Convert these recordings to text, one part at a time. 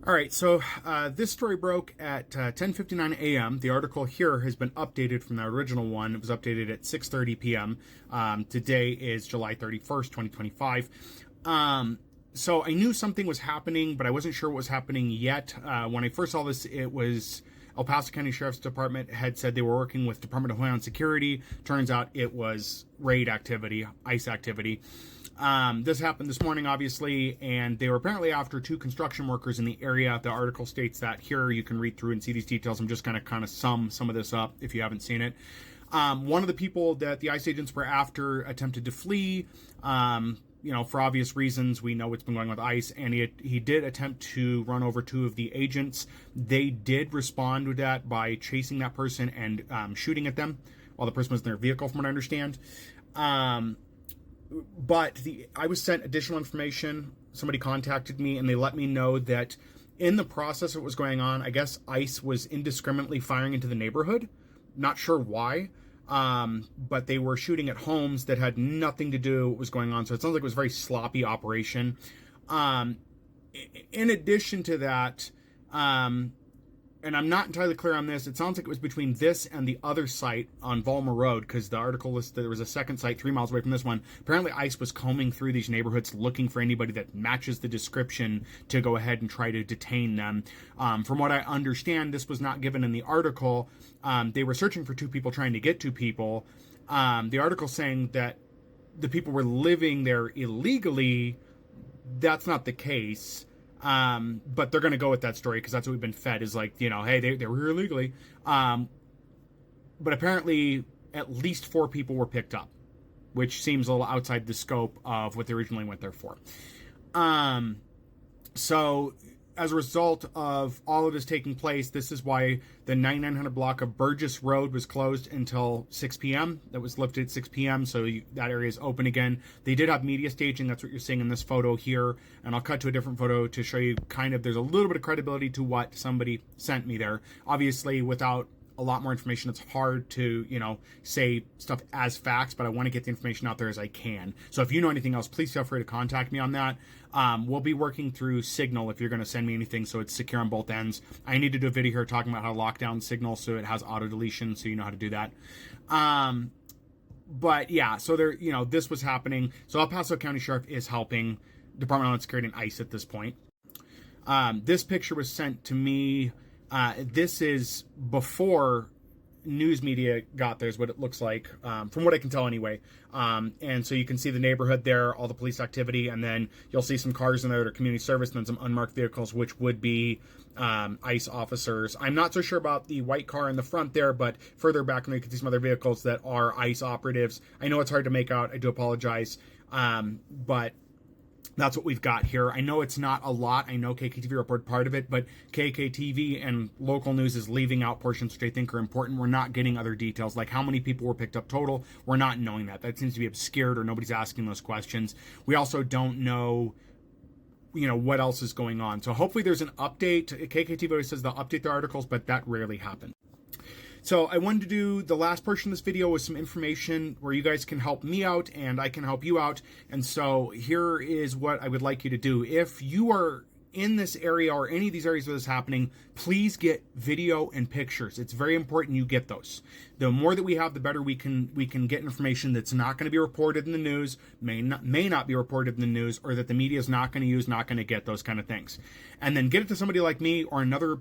All right, so this story broke at 10:59 a.m. The article here has been updated from the original one. It was updated at 6:30 p.m. Today is July 31st, 2025. So I knew something was happening, but I wasn't sure what was happening yet. When I first saw this, it was El Paso County Sheriff's Department had said they were working with Department of Homeland Security. Turns out it was raid activity, ICE activity. This happened this morning, obviously, and they were apparently after two construction workers in the area. The article states that here. You can read through and see these details. I'm just going to kind of sum some of this up if you haven't seen it. One of the people that the ICE agents were after attempted to flee. For obvious reasons, we know what's been going on with ICE, and he did attempt to run over two of the agents. They did respond to that by chasing that person and shooting at them while the person was in their vehicle, from what I understand. But I was sent additional information. Somebody contacted me and they let me know that in the process of what was going on, I guess ICE was indiscriminately firing into the neighborhood. Not sure why, but they were shooting at homes that had nothing to do with what was going on. So it sounds like it was a very sloppy operation. In addition to that, and I'm not entirely clear on this, it sounds like it was between this and the other site on Volmer Road, because the article listed there was a second site 3 miles away from this one. Apparently ICE was combing through these neighborhoods looking for anybody that matches the description to go ahead and try to detain them. From what I understand, this was not given in the article. They were searching for two people, trying to get two people. The article saying that the people were living there illegally. That's not the case. But they're going to go with that story because that's what we've been fed is like, hey, they were here illegally. But apparently at least 4 people were picked up, which seems a little outside the scope of what they originally went there for. So as a result of all of this taking place, this is why the 9900 block of Burgess Road was closed until 6 p.m. That was lifted at 6 p.m., so that area is open again. They did have media staging. That's what you're seeing in this photo here, and I'll cut to a different photo to show you there's a little bit of credibility to what somebody sent me there. Obviously, without a lot more information, it's hard to, say stuff as facts, but I want to get the information out there as I can. So if you know anything else, please feel free to contact me on that. We'll be working through Signal if you're going to send me anything, so it's secure on both ends. I need to do a video here talking about how to lock down Signal so it has auto deletion, so you know how to do that. But yeah, so there, this was happening. So El Paso County Sheriff is helping Department of Homeland Security and ICE at this point. This picture was sent to me. This is before news media got there, is what it looks like, from what I can tell anyway. And so you can see the neighborhood there, all the police activity, and then you'll see some cars in there that are community service, and then some unmarked vehicles, which would be ICE officers. I'm not so sure about the white car in the front there, but further back, you can see some other vehicles that are ICE operatives. I know it's hard to make out. I do apologize. But that's what we've got here. I know it's not a lot. I know KKTV reported part of it, but KKTV and local news is leaving out portions which I think are important. We're not getting other details, like how many people were picked up total. We're not knowing that. That seems to be obscured, or nobody's asking those questions. We also don't know, what else is going on. So hopefully there's an update. KKTV always says they'll update their articles, but that rarely happens. So I wanted to do the last portion of this video with some information where you guys can help me out and I can help you out. And so here is what I would like you to do. If you are in this area or any of these areas where this is happening, please get video and pictures. It's very important you get those. The more that we have, the better we can get information that's not going to be reported in the news, may not be reported in the news, or that the media is not going to use, not going to get, those kind of things. And then get it to somebody like me or another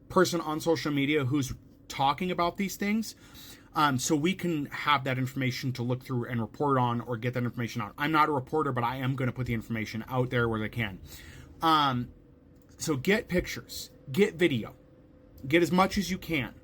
person on social media who's talking about these things, so we can have that information to look through and report on, or get that information out. I'm not a reporter, but I am going to put the information out there where I can. So get pictures, get video, get as much as you can.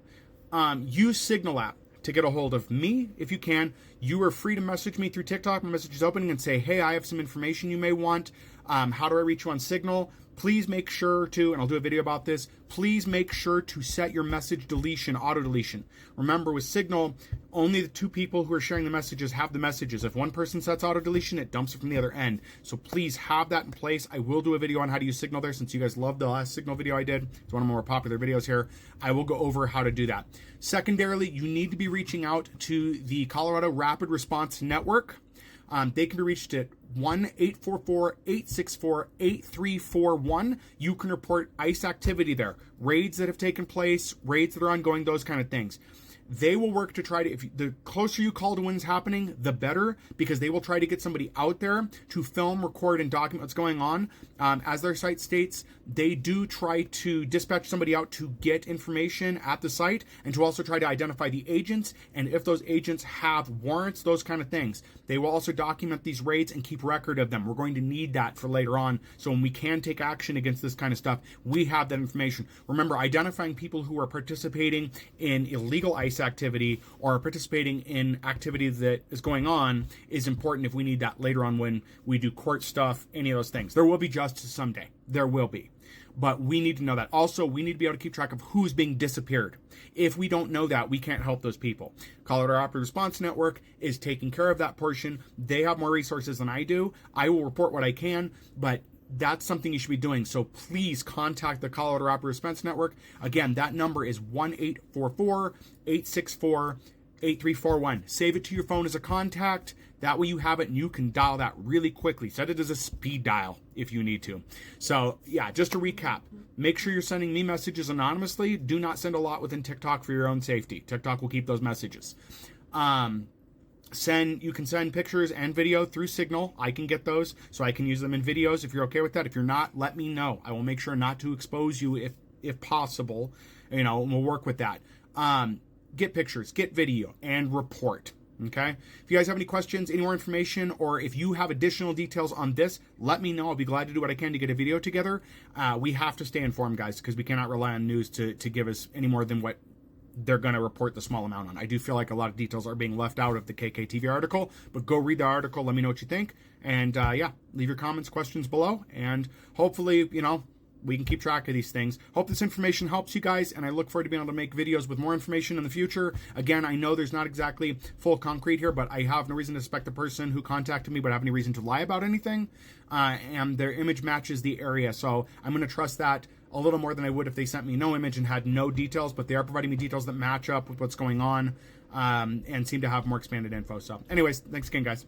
Use Signal app to get a hold of me if you can. You are free to message me through TikTok. My message is opening, and say, hey, I have some information you may want. How do I reach you on Signal? Please make sure to, and I'll do a video about this, please make sure to set your message deletion, auto deletion. Remember, with Signal, only the 2 people who are sharing the messages have the messages. If one person sets auto deletion, it dumps it from the other end. So please have that in place. I will do a video on how to use Signal there, since you guys loved the last Signal video I did. It's one of my more popular videos here. I will go over how to do that. Secondarily, you need to be reaching out to the Colorado Rapid Response Network. They can be reached at 1-844-864-8341. You can report ICE activity there, raids that have taken place, raids that are ongoing, those kind of things. They will work to try to, if the closer you call to when it's happening, the better, because they will try to get somebody out there to film, record, and document what's going on. As their site states, they do try to dispatch somebody out to get information at the site and to also try to identify the agents, and if those agents have warrants, those kind of things. They will also document these raids and keep record of them. We're going to need that for later on, so when we can take action against this kind of stuff, we have that information. Remember, identifying people who are participating in illegal ICE activity or participating in activity that is going on is important if we need that later on when we do court stuff, any of those things. There will be justice someday. There will be. But we need to know that. Also, we need to be able to keep track of who's being disappeared. If we don't know that, we can't help those people. Colorado Rapid Response Network is taking care of that portion. They have more resources than I do. I will report what I can, but that's something you should be doing. So please contact the Colorado Rapid Response Network. Again, that number is 1-844-864-8341. Save it to your phone as a contact. That way you have it and you can dial that really quickly. Set it as a speed dial if you need to. So yeah, just to recap, make sure you're sending me messages anonymously. Do not send a lot within TikTok for your own safety. TikTok will keep those messages. You can send pictures and video through Signal. I can get those, so I can use them in videos. If you're okay with that, if you're not, let me know. I will make sure not to expose you if possible. And we'll work with that. Get pictures, get video, and report. Okay? If you guys have any questions, any more information, or if you have additional details on this, let me know. I'll be glad to do what I can to get a video together. We have to stay informed, guys, because we cannot rely on news to give us any more than what they're going to report the small amount on. I do feel like a lot of details are being left out of the KKTV article, but go read the article. Let me know what you think. And leave your comments, questions below. And hopefully, we can keep track of these things. Hope this information helps you guys, and I look forward to being able to make videos with more information in the future. Again, I know there's not exactly full concrete here, but I have no reason to suspect the person who contacted me would have any reason to lie about anything. And their image matches the area, so I'm going to trust that a little more than I would if they sent me no image and had no details, but they are providing me details that match up with what's going on and seem to have more expanded info. So anyways, thanks again, guys.